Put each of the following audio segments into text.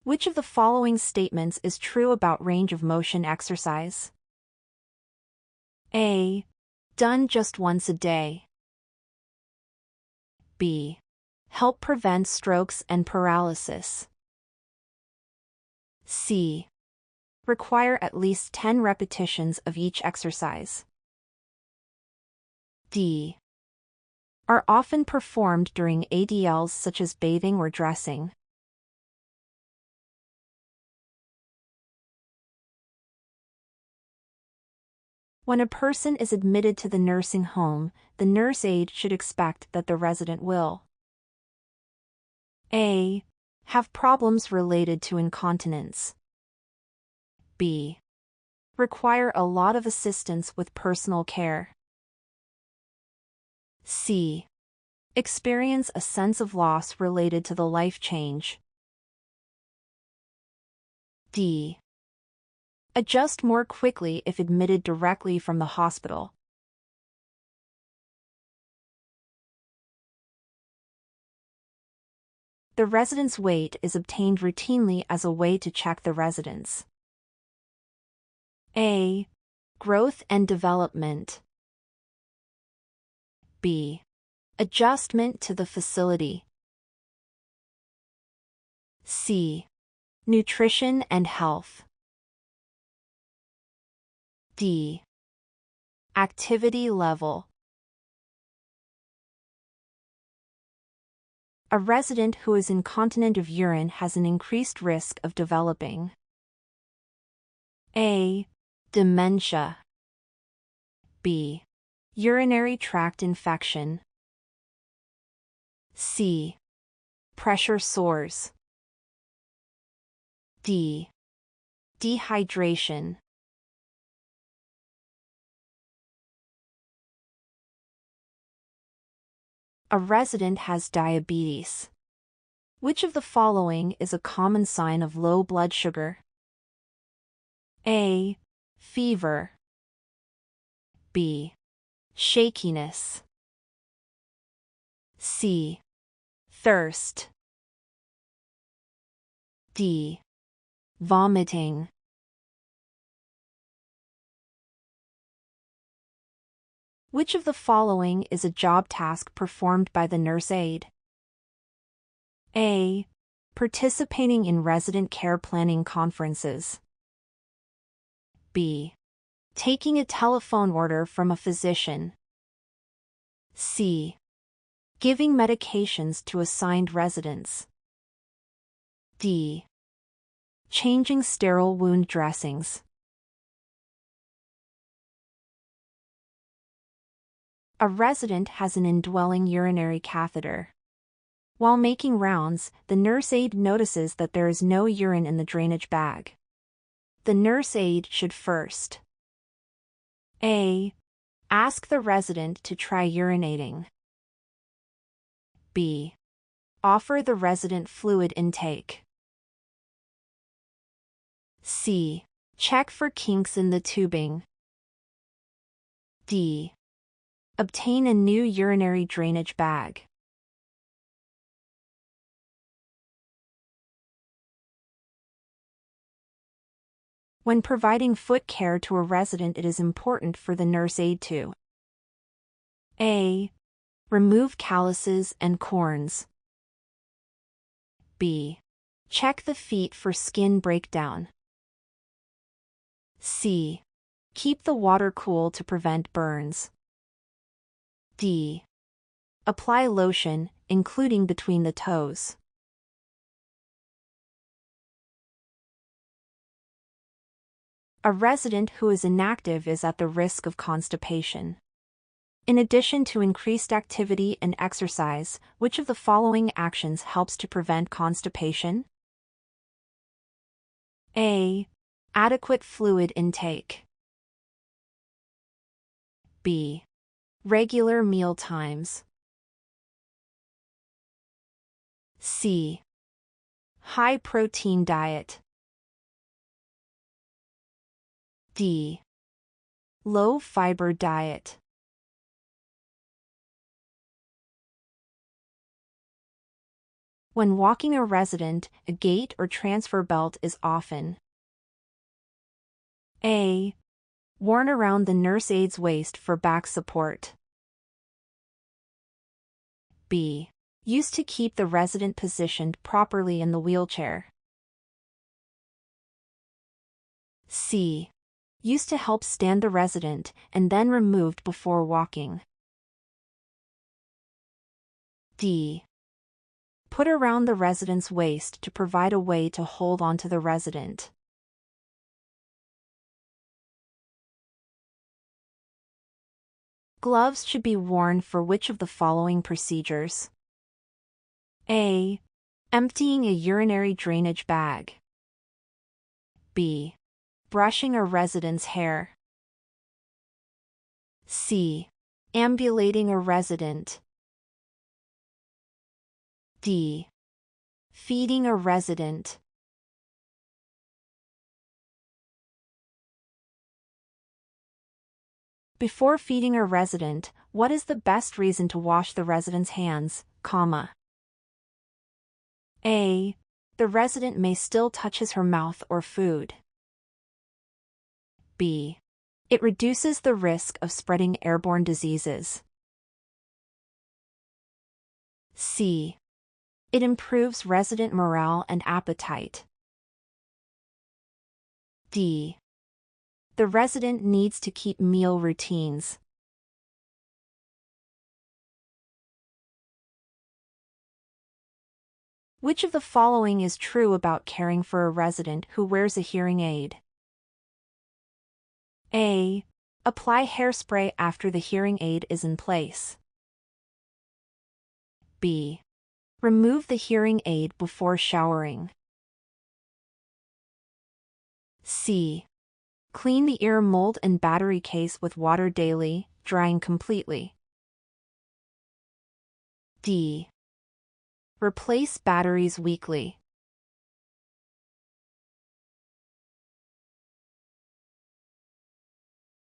Which of the following statements is true about range of motion exercise? A. Done just once a day. B. Help prevent strokes and paralysis. C. Require at least 10 repetitions of each exercise. D. Are often performed during ADLs such as bathing or dressing. When a person is admitted to the nursing home, the nurse aide should expect that the resident will A. Have problems related to incontinence. B. Require a lot of assistance with personal care. C. Experience a sense of loss related to the life change. D. Adjust more quickly if admitted directly from the hospital. The resident's weight is obtained routinely as a way to check the residence. A. Growth and development. B. Adjustment to the facility. C. Nutrition and health. D. Activity level. A resident who is incontinent of urine has an increased risk of developing A. Dementia. B. Urinary tract infection. C. Pressure sores. D. Dehydration. A resident has diabetes. Which of the following is a common sign of low blood sugar? A. Fever. B. Shakiness. C. Thirst. D. Vomiting. Which of the following is a job task performed by the nurse aide? A. Participating in resident care planning conferences. B. Taking a telephone order from a physician. C. Giving medications to assigned residents. D. Changing sterile wound dressings. A resident has an indwelling urinary catheter. While making rounds, the nurse aide notices that there is no urine in the drainage bag. The nurse aide should first A. Ask the resident to try urinating. B. Offer the resident fluid intake. C. Check for kinks in the tubing. D. Obtain a new urinary drainage bag. When providing foot care to a resident, it is important for the nurse aide to A. Remove calluses and corns. B. Check the feet for skin breakdown. C. Keep the water cool to prevent burns. D. Apply lotion, including between the toes. A resident who is inactive is at the risk of constipation. In addition to increased activity and exercise, which of the following actions helps to prevent constipation? A. Adequate fluid intake. B. Regular meal times. C. High protein diet. D. Low fiber diet. When walking a resident, a gate or transfer belt is often A. Worn around the nurse aide's waist for back support. B. Used to keep the resident positioned properly in the wheelchair. C. Used to help stand the resident and then removed before walking. D. Put around the resident's waist to provide a way to hold onto the resident. Gloves should be worn for which of the following procedures? A. Emptying a urinary drainage bag. B. Brushing a resident's hair. C. Ambulating a resident. D. Feeding a resident. Before feeding a resident, what is the best reason to wash the resident's hands, comma? A. The resident may still touch his or her mouth or food. B. It reduces the risk of spreading airborne diseases. C. It improves resident morale and appetite. D. The resident needs to keep meal routines. Which of the following is true about caring for a resident who wears a hearing aid? A. Apply hairspray after the hearing aid is in place. B. Remove the hearing aid before showering. C. Clean the ear mold and battery case with water daily, drying completely. D. Replace batteries weekly.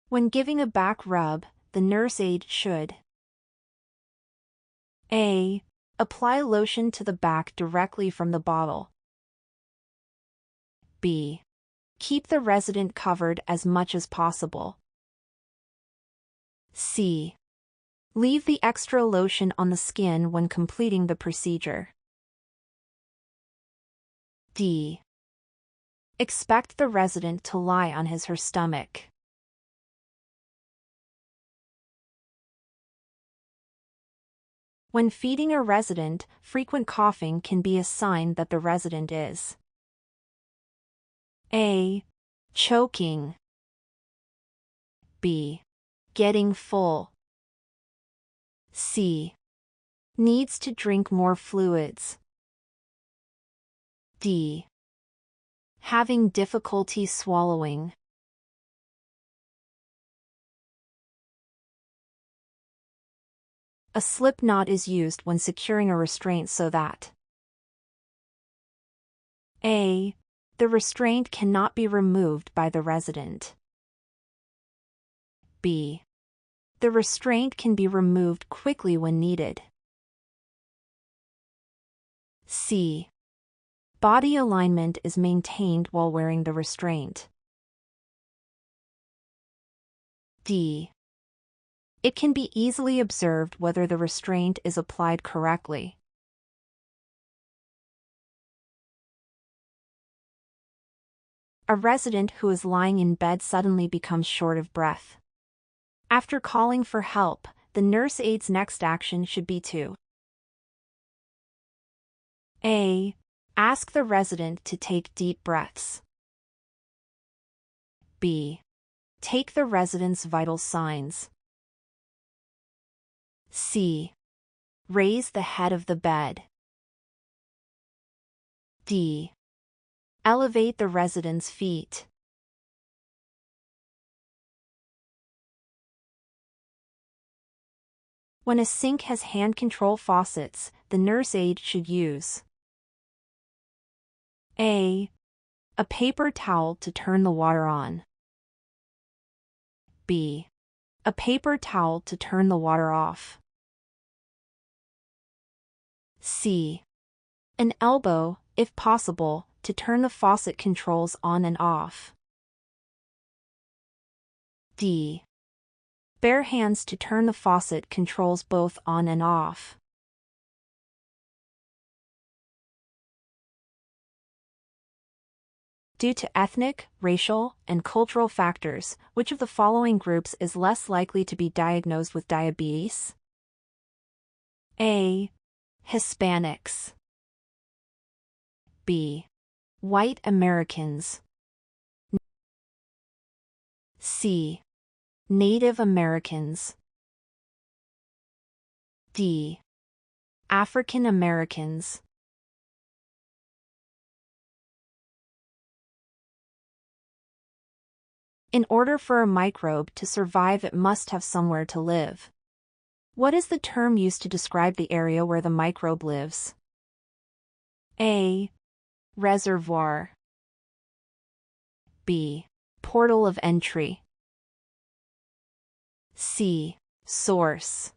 When giving a back rub, the nurse aide should A. Apply lotion to the back directly from the bottle. B. Keep the resident covered as much as possible. C. Leave the extra lotion on the skin when completing the procedure. D. Expect the resident to lie on his or her stomach. When feeding a resident, frequent coughing can be a sign that the resident is A. Choking. B. Getting full. C. Needs to drink more fluids. D. Having difficulty swallowing. A slip knot is used when securing a restraint so that A. The restraint cannot be removed by the resident. B. The restraint can be removed quickly when needed. C. Body alignment is maintained while wearing the restraint. D. It can be easily observed whether the restraint is applied correctly. A resident who is lying in bed suddenly becomes short of breath. After calling for help, the nurse aide's next action should be to A. Ask the resident to take deep breaths. B. Take the resident's vital signs. C. Raise the head of the bed. D. Elevate the resident's feet. When a sink has hand control faucets, the nurse aide should use A. A paper towel to turn the water on. B. A paper towel to turn the water off. C. An elbow, if possible, to turn the faucet controls on and off. D. Bare hands to turn the faucet controls both on and off. Due to ethnic, racial, and cultural factors, which of the following groups is less likely to be diagnosed with diabetes? A. Hispanics. B. White Americans. C. Native Americans. D. African Americans. In order for a microbe to survive, it must have somewhere to live. What is the term used to describe the area where the microbe lives? A. Reservoir. B. Portal of entry. C. Source.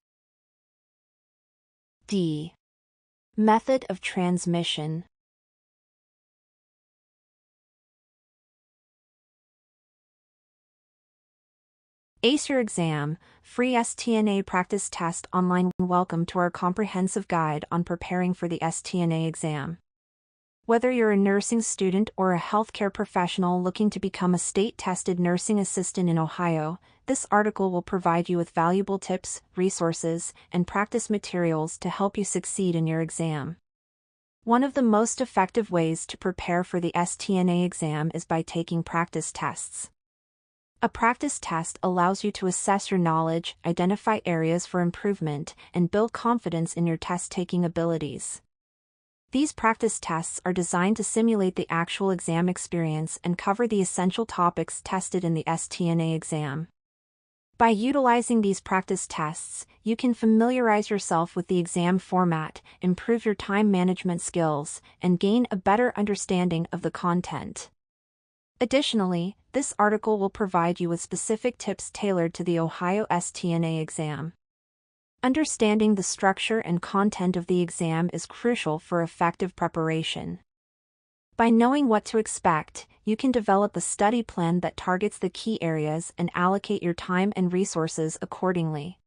D. Method of transmission. Ace your exam, free STNA practice test online. Welcome to our comprehensive guide on preparing for the STNA exam. Whether you're a nursing student or a healthcare professional looking to become a state-tested nursing assistant in Ohio, this article will provide you with valuable tips, resources, and practice materials to help you succeed in your exam. One of the most effective ways to prepare for the STNA exam is by taking practice tests. A practice test allows you to assess your knowledge, identify areas for improvement, and build confidence in your test-taking abilities. These practice tests are designed to simulate the actual exam experience and cover the essential topics tested in the STNA exam. By utilizing these practice tests, you can familiarize yourself with the exam format, improve your time management skills, and gain a better understanding of the content. Additionally, this article will provide you with specific tips tailored to the Ohio STNA exam. Understanding the structure and content of the exam is crucial for effective preparation. By knowing what to expect, you can develop a study plan that targets the key areas and allocate your time and resources accordingly.